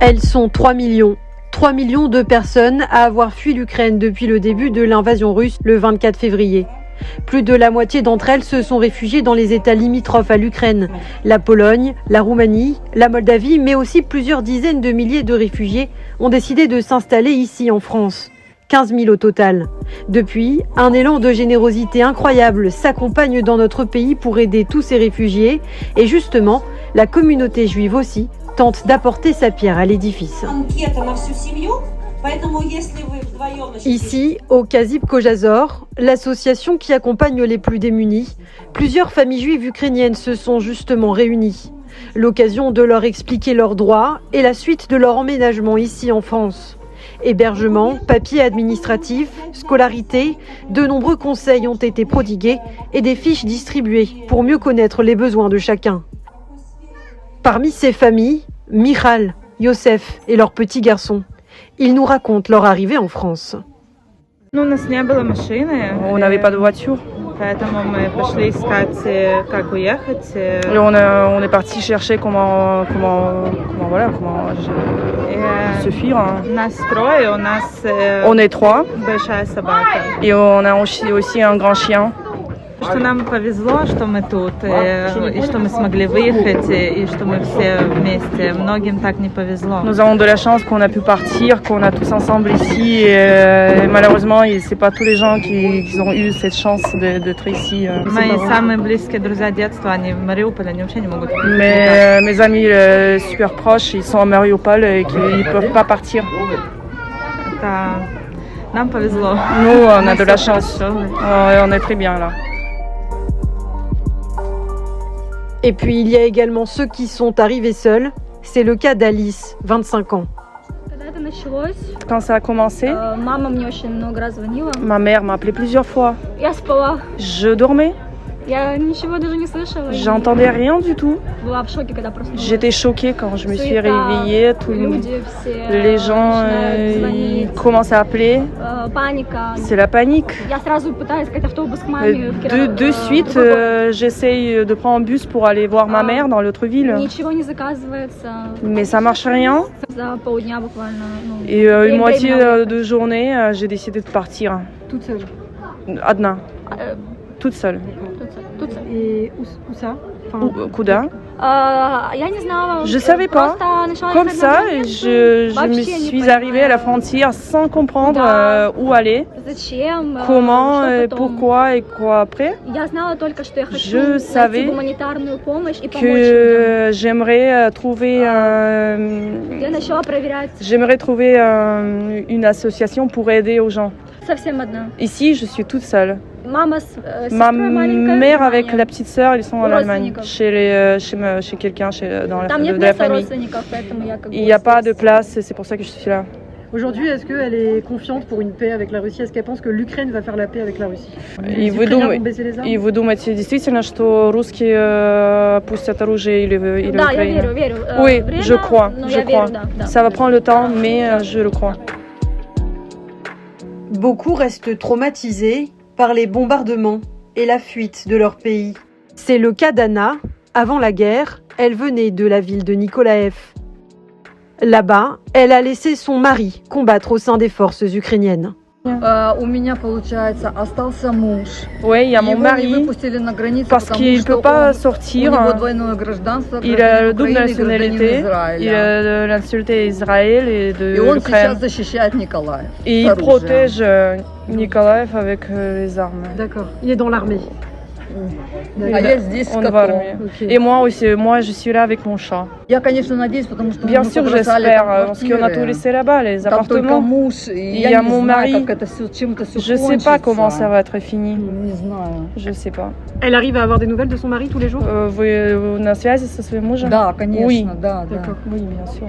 Elles sont 3 millions. 3 millions de personnes à avoir fui l'Ukraine depuis le début de l'invasion russe le 24 février. Plus de la moitié d'entre elles se sont réfugiées dans les États limitrophes à l'Ukraine, la Pologne, la Roumanie, la Moldavie, mais aussi plusieurs dizaines de milliers de réfugiés ont décidé de s'installer ici en France. 15 000 au total. Depuis, un élan de générosité incroyable s'accompagne dans notre pays pour aider tous ces réfugiés et justement, la communauté juive aussi tente d'apporter sa pierre à l'édifice. Ici, au Kazib Kojazor, l'association qui accompagne les plus démunis, plusieurs familles juives ukrainiennes se sont justement réunies. L'occasion de leur expliquer leurs droits et la suite de leur emménagement ici en France. Hébergement, papiers administratifs, scolarité, de nombreux conseils ont été prodigués et des fiches distribuées pour mieux connaître les besoins de chacun. Parmi ces familles, Michal, Yosef et leurs petits garçons. Ils nous racontent leur arrivée en France. On n'avait pas de voiture. Et on est parti chercher comment se fuir. On est 3 et on a aussi un grand chien. Что нам повезло, что мы тут, и что мы смогли выехать, и что мы все вместе. Многим так не повезло. Nous avons de la chance qu'on a pu partir, qu'on a tous ensemble ici. Et malheureusement, c'est pas tous les gens qui ont eu cette chance d'être ici. Мои самые близкие друзья детства, они в Мариуполе, они вообще не могут. Mais mes amis super proches, ils sont à Mariupol et qu'ils peuvent pas partir. Нам повезло. Nous, on a de la chance. On est très bien là. Et puis il y a également ceux qui sont arrivés seuls. C'est le cas d'Alice, 25 ans. Quand ça a commencé, ma mère m'a appelé plusieurs fois. Je dormais. J'entendais rien du tout. J'étais choquée quand je me suis réveillée. Les gens ils commencent à appeler. C'est la panique. De suite, j'essaye de prendre un bus pour aller voir ma mère dans l'autre ville. Mais ça marche rien. Et une moitié de journée, j'ai décidé de partir. Toute seule? Adna. Toute seule. Et où ça? Куда? Je savais pas. Comme ça, je me suis arrivée à la frontière sans comprendre où aller, comment, pourquoi et quoi après. Je savais que j'aimerais trouver une association pour aider aux gens. Ici, je suis toute seule. Ma mère avec la petite sœur, ils sont en Allemagne, chez quelqu'un de la famille. Il n'y a pas de place, c'est pour ça que je suis là. Aujourd'hui, est-ce qu'elle est confiante pour une paix avec la Russie? Est-ce qu'elle pense que l'Ukraine va faire la paix avec la Russie? И вы думаете действительно, что русские пустят оружие или Украина? Oui, je crois. Ça va prendre le temps, mais je le crois. Beaucoup restent traumatisés par les bombardements et la fuite de leur pays. C'est le cas d'Anna. Avant la guerre, elle venait de la ville de Nikolaev. Là-bas, elle a laissé son mari combattre au sein des forces ukrainiennes. Oui, il y a mon mari, parce qu'il ne peut pas sortir. Il a la double nationalité, il a la nationalité d'Israël et de l'Ukraine. Et il protège Nikolaev avec les armes. D'accord, il est dans l'armée. On va armée. Et moi aussi, je suis là avec mon chat. Bien sûr, j'espère, parce qu'on a tout laissé là-bas, les appartements. Il y a mon mari. Je ne sais pas comment ça va être fini. Je ne sais pas. Elle arrive à avoir des nouvelles de son mari tous les jours? Вы на связи со своим мужем? Oui. D'accord. Oui, bien sûr.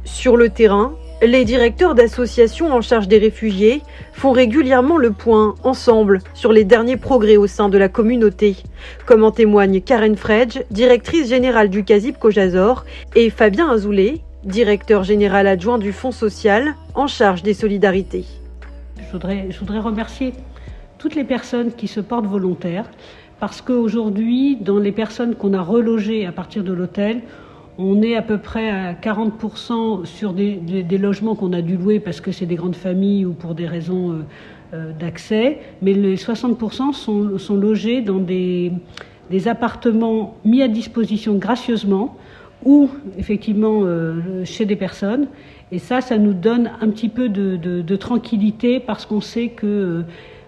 Sur le terrain, les directeurs d'associations en charge des réfugiés font régulièrement le point, ensemble, sur les derniers progrès au sein de la communauté, comme en témoigne Karen Fredge, directrice générale du Kazib Kojazor, et Fabien Azoulay, directeur général adjoint du Fonds social en charge des solidarités. Je voudrais remercier toutes les personnes qui se portent volontaires, parce qu'aujourd'hui, dans les personnes qu'on a relogées à partir de l'hôtel, On est à peu près à 40% sur des logements qu'on a dû louer parce que c'est des grandes familles ou pour des raisons d'accès, mais les 60% sont logés dans des appartements mis à disposition gracieusement ou effectivement chez des personnes. Et ça nous donne un petit peu de tranquillité parce qu'on sait que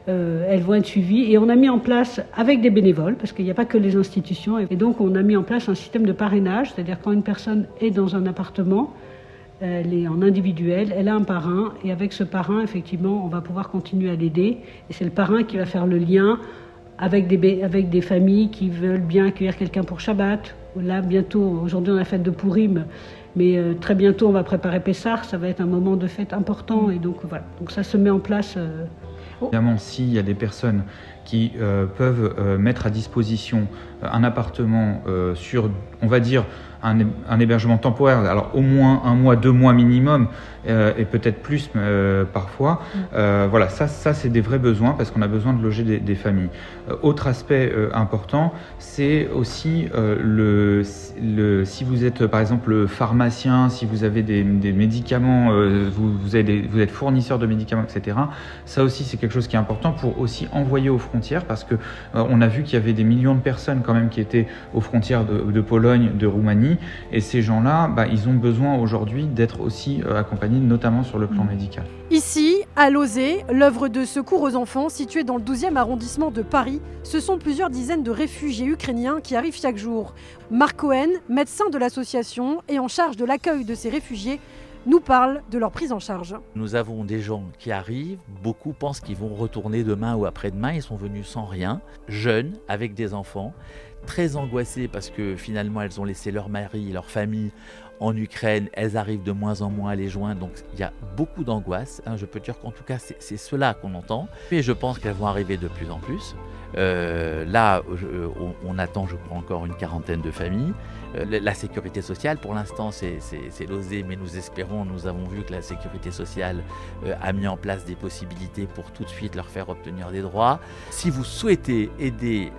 elles vont être suivies. Et on a mis en place, avec des bénévoles, parce qu'il n'y a pas que les institutions, et donc on a mis en place un système de parrainage, c'est-à-dire quand une personne est dans un appartement, elle est en individuel, elle a un parrain, et avec ce parrain, effectivement, on va pouvoir continuer à l'aider. Et c'est le parrain qui va faire le lien avec des familles qui veulent bien accueillir quelqu'un pour Shabbat. Là, bientôt, aujourd'hui on a la fête de Pourim, mais très bientôt on va préparer Pessah, ça va être un moment de fête important, et donc voilà. Donc ça se met en place. Évidemment, s'il y a des personnes qui peuvent mettre à disposition un appartement sur, on va dire, un hébergement temporaire, alors au moins 1 mois, 2 mois minimum, et peut-être plus parfois. Voilà, ça c'est des vrais besoins parce qu'on a besoin de loger des familles. Autre aspect important, c'est aussi si vous êtes par exemple pharmacien, si vous avez des médicaments, vous êtes fournisseur de médicaments, etc. Ça aussi c'est quelque chose qui est important pour aussi envoyer aux frontières parce que on a vu qu'il y avait des millions de personnes quand même qui étaient aux frontières de Pologne, de Roumanie. Et ces gens-là, ils ont besoin aujourd'hui d'être aussi accompagnés, notamment sur le plan médical. Ici, à Lozé, l'œuvre de secours aux enfants, située dans le 12e arrondissement de Paris, ce sont plusieurs dizaines de réfugiés ukrainiens qui arrivent chaque jour. Marc Cohen, médecin de l'association et en charge de l'accueil de ces réfugiés, nous parle de leur prise en charge. Nous avons des gens qui arrivent, beaucoup pensent qu'ils vont retourner demain ou après-demain, ils sont venus sans rien, jeunes, avec des enfants, très angoissées parce que finalement elles ont laissé leur mari, leur famille en Ukraine, elles arrivent de moins en moins à les joindre, donc il y a beaucoup d'angoisse. Je peux dire qu'en tout cas c'est cela qu'on entend, et je pense qu'elles vont arriver de plus en plus. Là, on attend, je crois, encore une 40aine de familles. La sécurité sociale, pour l'instant, c'est Lozé, mais nous avons vu que la sécurité sociale a mis en place des possibilités pour tout de suite leur faire obtenir des droits. Si vous souhaitez aider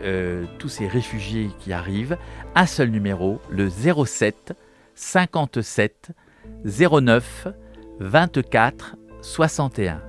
tous ces réfugiés qui arrivent, un seul numéro, le 07 57 09 24 61.